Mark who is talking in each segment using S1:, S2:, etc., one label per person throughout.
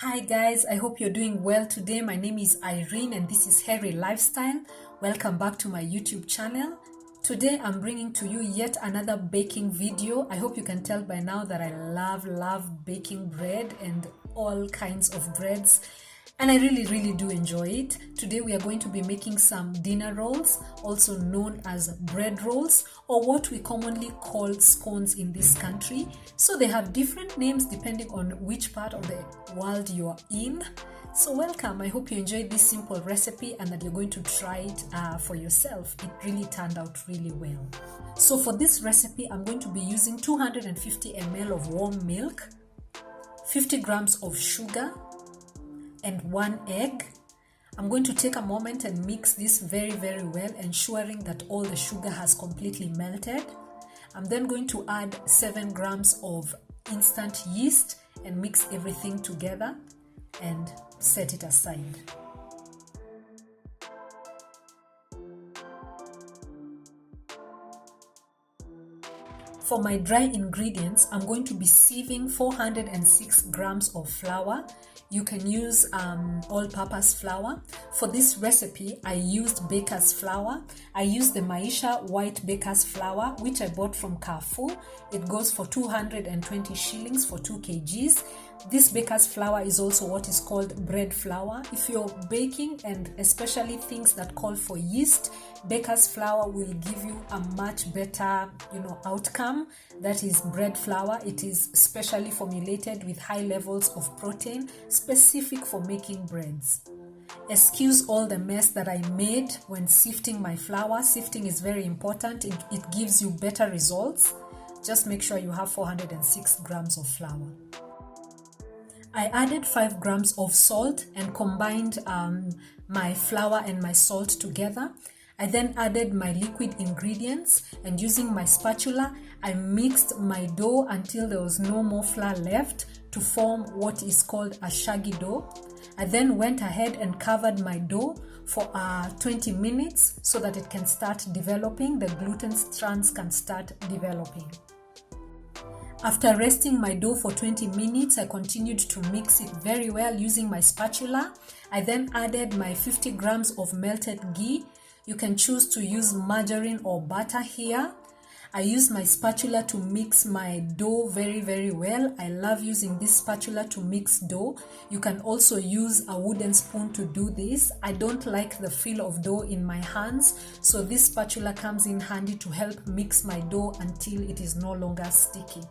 S1: Hi guys, I hope you're doing well today. My name is Irene and this is Hairy Lifestyle. Welcome back to my YouTube channel. Today I'm bringing to you yet another baking video. I hope you can tell by now that I love baking bread and all kinds of breads. And I really do enjoy it. Today we are going to be making some dinner rolls, also known as bread rolls, or what we commonly call scones in this country. So they have different names depending on which part of the world you are in. So welcome. I hope you enjoyed this simple recipe and that you're going to try it for yourself. It really turned out really well. So for this recipe, I'm going to be using 250 ml of warm milk, 50 grams of sugar, and 1 egg. I'm going to take a moment and mix this very well, ensuring that all the sugar has completely melted. I'm then going to add 7 grams of instant yeast and mix everything together and set it aside. For my dry ingredients, I'm going to be sieving 406 grams of flour. You can use all-purpose flour. For this recipe, I used baker's flour. I used the Maisha white baker's flour, which I bought from Carrefour. It goes for 220 shillings for 2 kgs. This baker's flour is also what is called bread flour. If you're baking, and especially things that call for yeast, baker's flour will give you a much better outcome. That is bread flour. It is specially formulated with high levels of protein, specific for making breads. Excuse all the mess that I made when sifting my flour. Sifting is very important. It gives you better results. Just make sure you have 406 grams of flour. I added 5 grams of salt and combined my flour and my salt together. I then added my liquid ingredients, and using my spatula, I mixed my dough until there was no more flour left to form what is called a shaggy dough. I then went ahead and covered my dough for 20 minutes so that it can start developing, the gluten strands can start developing. After resting my dough for 20 minutes, I continued to mix it very well using my spatula. I then added my 50 grams of melted ghee. You can choose to use margarine or butter here. I use my spatula to mix my dough very well. I love using this spatula to mix dough. You can also use a wooden spoon to do this. I don't like the feel of dough in my hands, so this spatula comes in handy to help mix my dough until it is no longer sticky.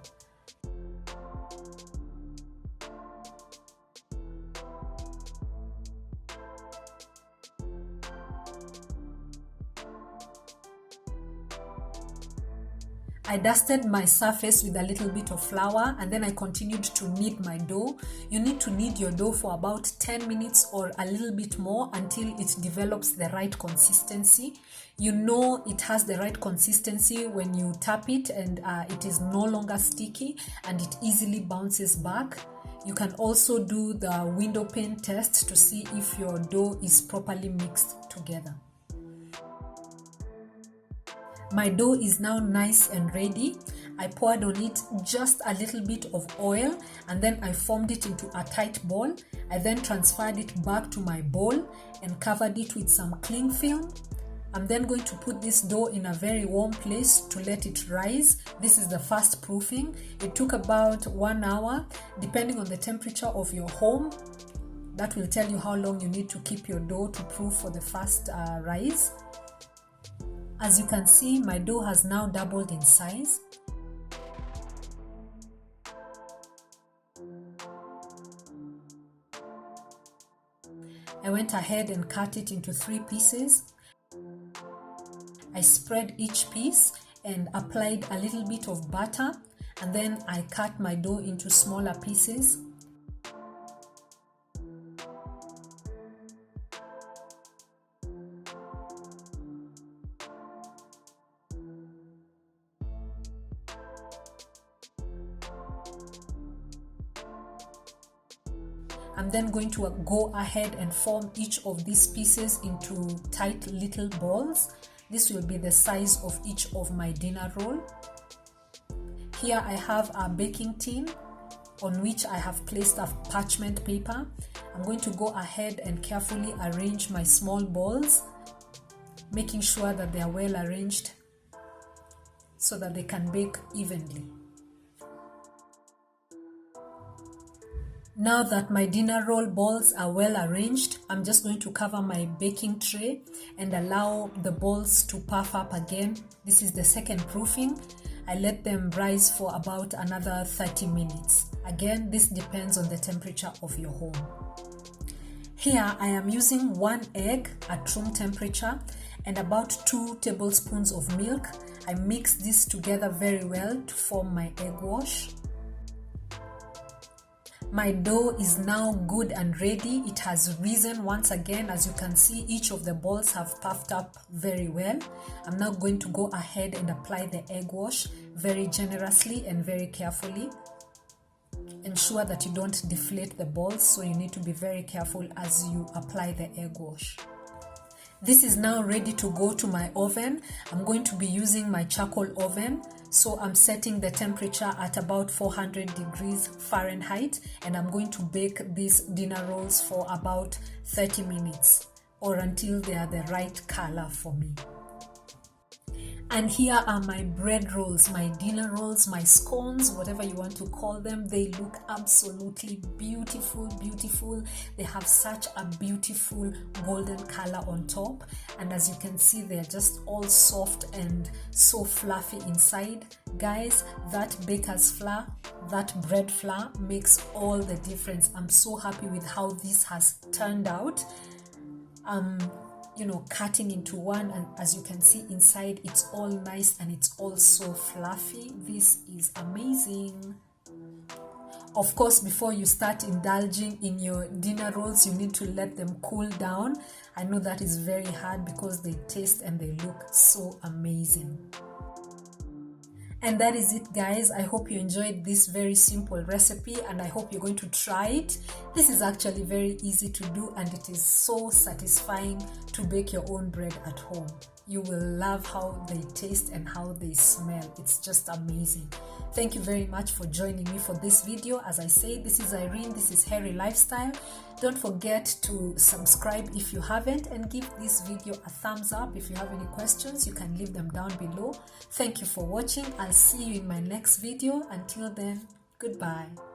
S1: I dusted my surface with a little bit of flour and then I continued to knead my dough. You need to knead your dough for about 10 minutes or a little bit more until it develops the right consistency. You know it has the right consistency when you tap it and it is no longer sticky and it easily bounces back. You can also do the window pane test to see if your dough is properly mixed together. My dough is now nice and ready. I poured on it just a little bit of oil and then I formed it into a tight ball. I then transferred it back to my bowl and covered it with some cling film. I'm then going to put this dough in a very warm place to let it rise. This is the first proofing. It took about 1 hour depending on the temperature of your home. That will tell you how long you need to keep your dough to proof for the first rise. As you can see, my dough has now doubled in size. I went ahead and cut it into 3 pieces. I spread each piece and applied a little bit of butter, and then I cut my dough into smaller pieces. I'm then going to go ahead and form each of these pieces into tight little balls. This will be the size of each of my dinner roll. Here I have a baking tin on which I have placed a parchment paper. I'm going to go ahead and carefully arrange my small balls, making sure that they are well arranged so that they can bake evenly. Now that my dinner roll balls are well arranged, I'm just going to cover my baking tray and allow the balls to puff up again. This is the second proofing. I let them rise for about another 30 minutes. Again, this depends on the temperature of your home. Here I am using 1 egg at room temperature and about 2 tablespoons of milk. I mix this together very well to form my egg wash. My dough is now good and ready. It has risen once again. As you can see, each of the balls have puffed up very well. I'm now going to go ahead and apply the egg wash very generously and very carefully. Ensure that you don't deflate the balls, so you need to be very careful as you apply the egg wash. This is now ready to go to my oven. I'm going to be using my charcoal oven. So I'm setting the temperature at about 400 degrees Fahrenheit, and I'm going to bake these dinner rolls for about 30 minutes or until they are the right color for me. And here are my bread rolls, my dinner rolls, my scones, whatever you want to call them. They look absolutely beautiful, beautiful. They have such a beautiful golden color on top. And as you can see, they're just all soft and so fluffy inside. Guys, that baker's flour, that bread flour makes all the difference. I'm so happy with how this has turned out. Cutting into one, and as you can see inside, it's all nice and it's all so fluffy. This is amazing. Of course, before you start indulging in your dinner rolls, you need to let them cool down. I know that is very hard because they taste and they look so amazing. And that is it, guys. I hope you enjoyed this very simple recipe and I hope you're going to try it. This is actually very easy to do and it is so satisfying to bake your own bread at home. You will love how they taste and how they smell. It's just amazing. Thank you very much for joining me for this video. As I say, this is Irene, this is Hairy Lifestyle. Don't forget to subscribe if you haven't and give this video a thumbs up. If you have any questions, you can leave them down below. Thank you for watching. I'll see you in my next video. Until then, goodbye.